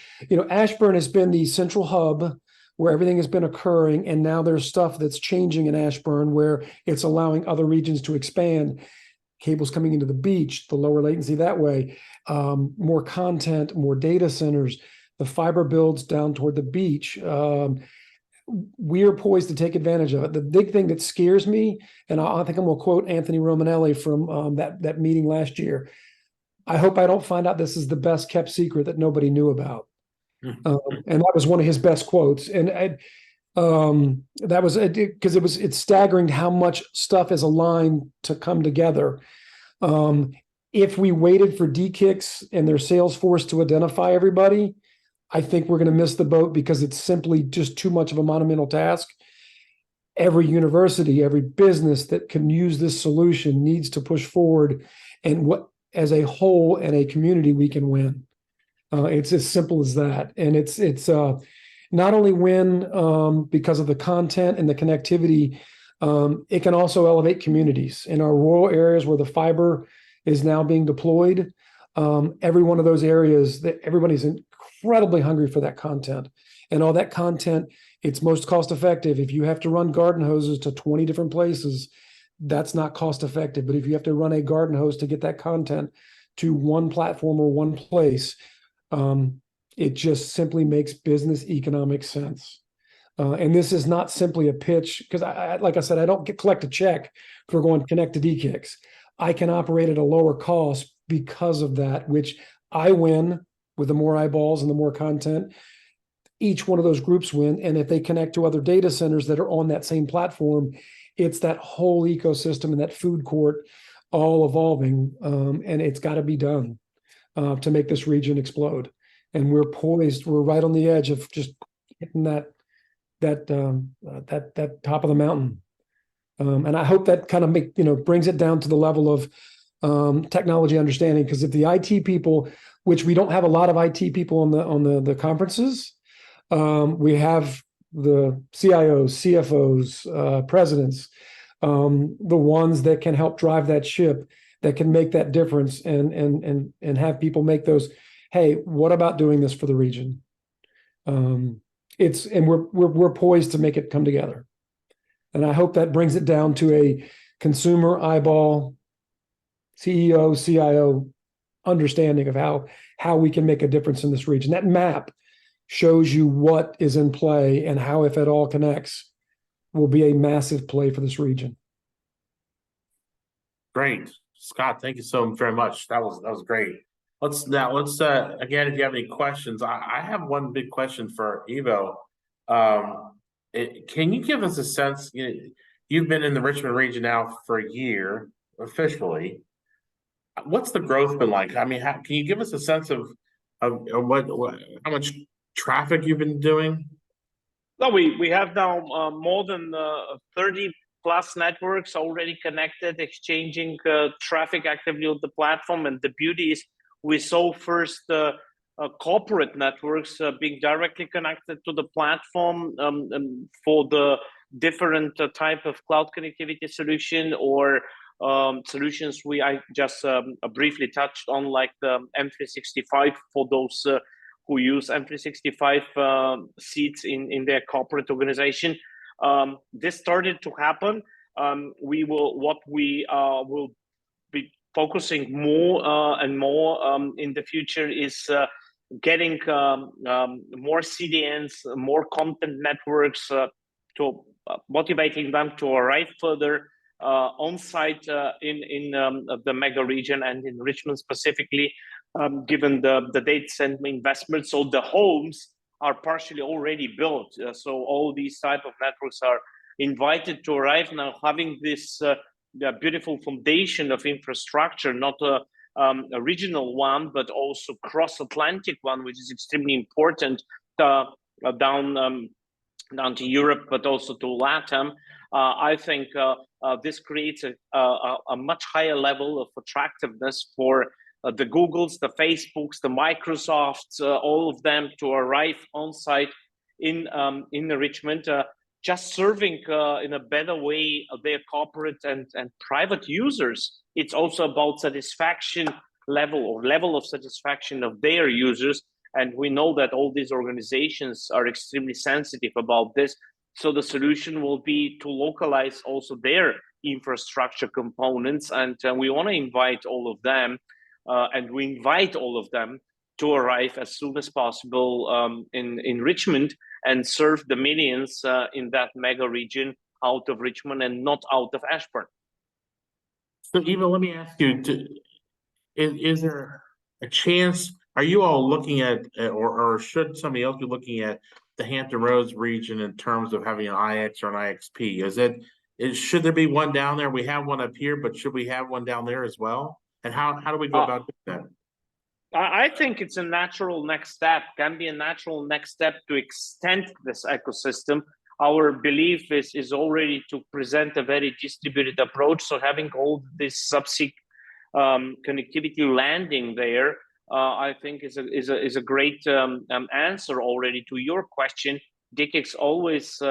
Ashburn has been the central hub where everything has been occurring, and now there's stuff that's changing in Ashburn where it's allowing other regions to expand. Cables coming into the beach, the lower latency that way, more content, more data centers, the fiber builds down toward the beach. We are poised to take advantage of it. The big thing that scares me, and I think I'm going to quote Anthony Romanelli from that meeting last year. I hope I don't find out this is the best kept secret that nobody knew about. And that was one of his best quotes. And that was because it's staggering how much stuff is aligned to come together. If we waited for DE-CIX and their sales force to identify everybody, I think we're going to miss the boat because it's simply just too much of a monumental task. Every university, every business that can use this solution needs to push forward, and as a whole and a community, we can win. It's as simple as that. And it's not only win because of the content and the connectivity, it can also elevate communities in our rural areas where the fiber is now being deployed. every one of those areas that everybody's incredibly hungry for that content, and all that content, it's most cost effective. If you have to run garden hoses to 20 different places, that's not cost effective. But if you have to run a garden hose to get that content to one platform or one place, it just simply makes business economic sense. And this is not simply a pitch, because like I said, I don't collect a check for going to connect to DE-CIX. I can operate at a lower cost because of that, which I win with the more eyeballs and the more content. Each one of those groups win. And if they connect to other data centers that are on that same platform, it's that whole ecosystem and that food court all evolving. And it's got to be done to make this region explode. And we're poised, we're right on the edge of just hitting that top of the mountain. And I hope that kind of brings it down to the level of technology understanding. Because if the IT people, which we don't have a lot of IT people on the conferences, we have the CIOs, CFOs, presidents, the ones that can help drive that ship, that can make that difference, and have people make those. Hey, what about doing this for the region? And we're poised to make it come together. And I hope that brings it down to a consumer eyeball, CEO, CIO understanding of how we can make a difference in this region. That map shows you what is in play and how, if it all connects, will be a massive play for this region. Great, Scott. Thank you so very much. That was great. Let's again, if you have any questions, I have one big question for Ivo. Can you give us a sense? You've been in the Richmond region now for a year officially. What's the growth been like? I mean, can you give us a sense of what how much traffic you've been doing? No, we have now more than 30 plus networks already connected, exchanging traffic actively on the platform. And the beauty is we saw first corporate networks being directly connected to the platform for the different type of cloud connectivity solution or solutions I just briefly touched on, like the M365 for those who use M365 seats in their corporate organization. This started to happen. We will be focusing more and more in the future is getting more CDNs, more content networks to motivating them to arrive further on site in the mega region and in Richmond specifically, given the data center investment. So the homes are partially already built. So all these type of networks are invited to arrive now, having this beautiful foundation of infrastructure, not a regional one, but also cross-Atlantic one, which is extremely important down to Europe, but also to LATAM. I think this creates a much higher level of attractiveness for the Googles, the Facebooks, the Microsofts, all of them to arrive on site in Richmond, just serving in a better way their corporate and private users. It's also about satisfaction level of satisfaction of their users. And we know that all these organizations are extremely sensitive about this. So the solution will be to localize also their infrastructure components. And we want to invite all of them, and we invite all of them to arrive as soon as possible in Richmond and serve the millions in that mega region out of Richmond and not out of Ashburn. So Eva, let me ask you, is there a chance, are you all looking at, or should somebody else be looking at the Hampton Roads region in terms of having an IX or an IXP? Should there be one down there? We have one up here, but should we have one down there as well? And how do we go about that? I think it's a natural next step, can be a natural next step to extend this ecosystem. Our belief is already to present a very distributed approach. So having all this subsea connectivity landing there, I think is a great answer already to your question. DE-CIX always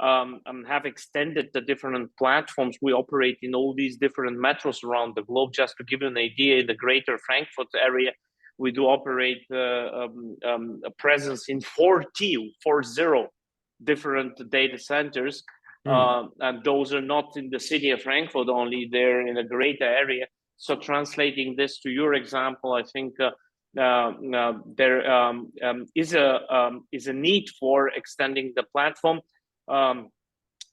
have extended the different platforms. We operate in all these different metros around the globe. Just to give you an idea, in the greater Frankfurt area, we do operate a presence in 40 different data centers. And those are not in the city of Frankfurt only, they're in a greater area. So translating this to your example, I think there is a need for extending the platform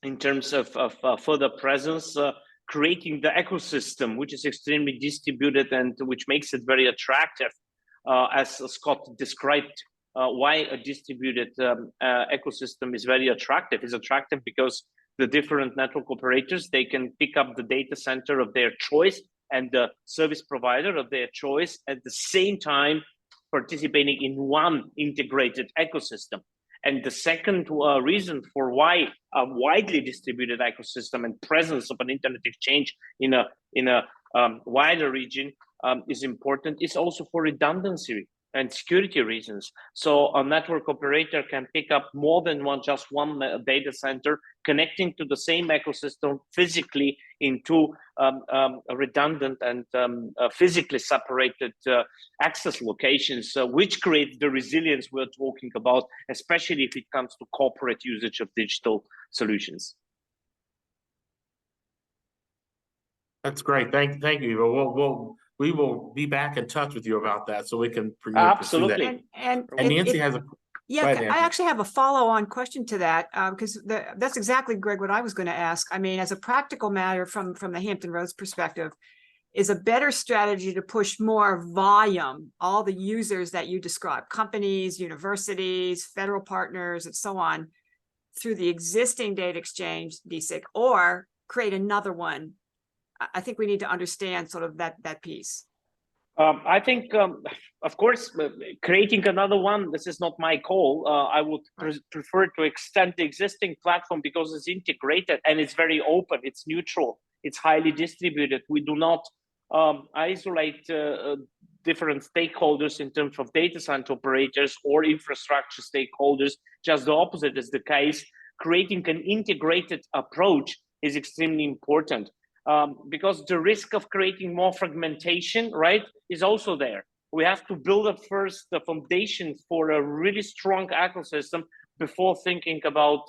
in terms of further presence, creating the ecosystem, which is extremely distributed and which makes it very attractive, as Scott described. Why a distributed ecosystem is very attractive. It's attractive because the different network operators, they can pick up the data center of their choice and the service provider of their choice, at the same time participating in one integrated ecosystem. And the second reason for why a widely distributed ecosystem and presence of an internet exchange in a wider region is important is also for redundancy and security reasons. So a network operator can pick up more than just one data center, connecting to the same ecosystem physically into redundant and physically separated access locations, which creates the resilience we're talking about, especially if it comes to corporate usage of digital solutions. That's great. Thank you. We will be back in touch with you about that, so we can Absolutely. pursue that. And Nancy has a yeah, ahead, I actually have a follow-on question to that, because that's exactly, Greg, what I was going to ask. I mean, as a practical matter, from the Hampton Roads perspective, is a better strategy to push more volume, all the users that you described, companies, universities, federal partners, and so on, through the existing data exchange, DE-CIX, or create another one? I think we need to understand sort of that piece. I think, of course, creating another one, this is not my call. I would prefer to extend the existing platform because it's integrated and it's very open, it's neutral, it's highly distributed. We do not isolate different stakeholders in terms of data center operators or infrastructure stakeholders. Just the opposite is the case. Creating an integrated approach is extremely important. Because the risk of creating more fragmentation, right, is also there. We have to build up first the foundation for a really strong ecosystem before thinking about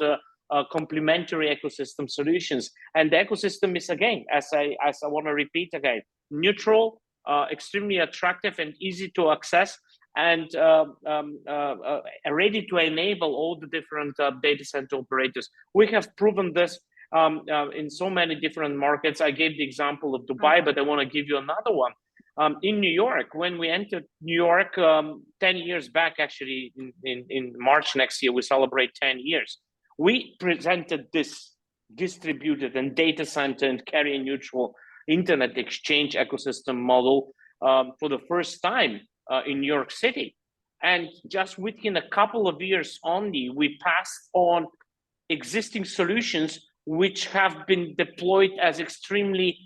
complementary ecosystem solutions. And the ecosystem is, again, as I want to repeat again, neutral, extremely attractive and easy to access, and ready to enable all the different data center operators. We have proven this in so many different markets. I gave the example of Dubai, but I want to give you another one. In New York, when we entered New York 10 years back, actually in March next year, we celebrate 10 years. We presented this distributed and data center and carrier neutral internet exchange ecosystem model for the first time in New York City. And just within a couple of years only, we passed on existing solutions which have been deployed as extremely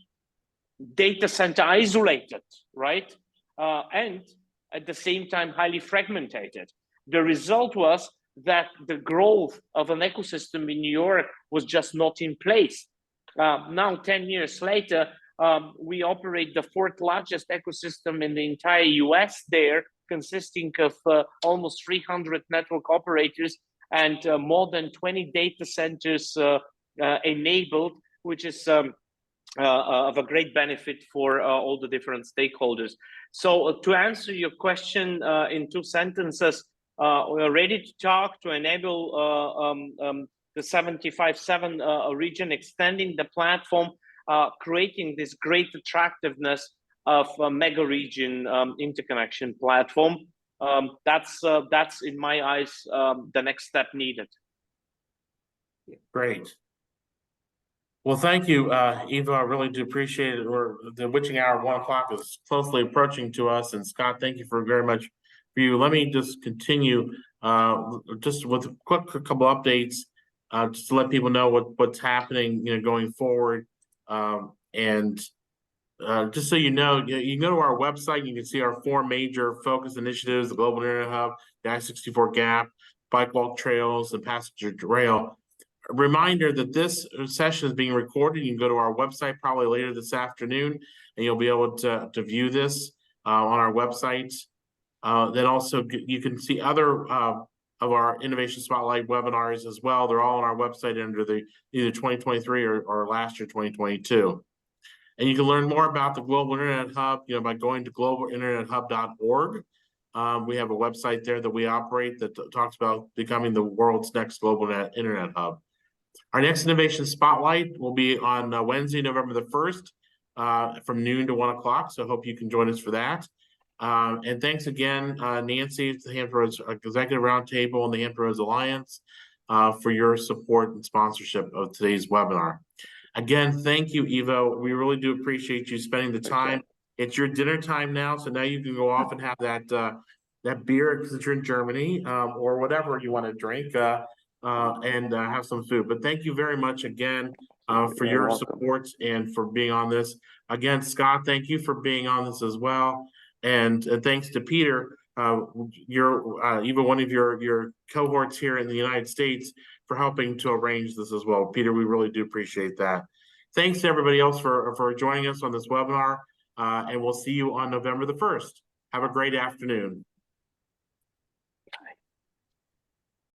data center isolated, right? And at the same time, highly fragmented. The result was that the growth of an ecosystem in New York was just not in place. Now, 10 years later, we operate the fourth largest ecosystem in the entire US there, consisting of almost 300 network operators and more than 20 data centers enabled, which is of a great benefit for all the different stakeholders. So to answer your question in 2 sentences, we're ready to talk to enable the 75/7 region, extending the platform, creating this great attractiveness of a mega region interconnection platform. That's in my eyes the next step needed. Great. Well, thank you, Eva. I really do appreciate it. The witching hour of 1 o'clock is closely approaching to us. And Scott, thank you very much for you. Let me just continue just with a quick couple updates, just to let people know what's happening, going forward. Just so you know, you can go to our website. You can see our 4 major focus initiatives: the Global Internet Hub, the I-64 Gap, Bike Walk Trails, and Passenger Rail. A reminder that this session is being recorded. You can go to our website probably later this afternoon, and you'll be able to view this on our website. Then also you can see other of our Innovation Spotlight webinars as well. They're all on our website under the either 2023 or last year 2022. And you can learn more about the Global Internet Hub, by going to globalinternethub.org. We have a website there that we operate that talks about becoming the world's next global internet hub. Our next Innovation Spotlight will be on Wednesday, November the 1st, from noon to 1 o'clock. So I hope you can join us for that. And thanks again, Nancy, the Hampton Roads Executive Roundtable and the Hampton Roads Alliance for your support and sponsorship of today's webinar. Again, thank you, Ivo. We really do appreciate you spending the time. It's your dinner time now, so now you can go off and have that beer because you're in Germany, or whatever you want to drink, and have some food. But thank you very much again for your support and for being on this. Again, Scott, thank you for being on this as well. And thanks to Peter, even one of your cohorts here in the United States, for helping to arrange this as well. Peter, we really do appreciate that. Thanks to everybody else for joining us on this webinar, and we'll see you on November the 1st. Have a great afternoon.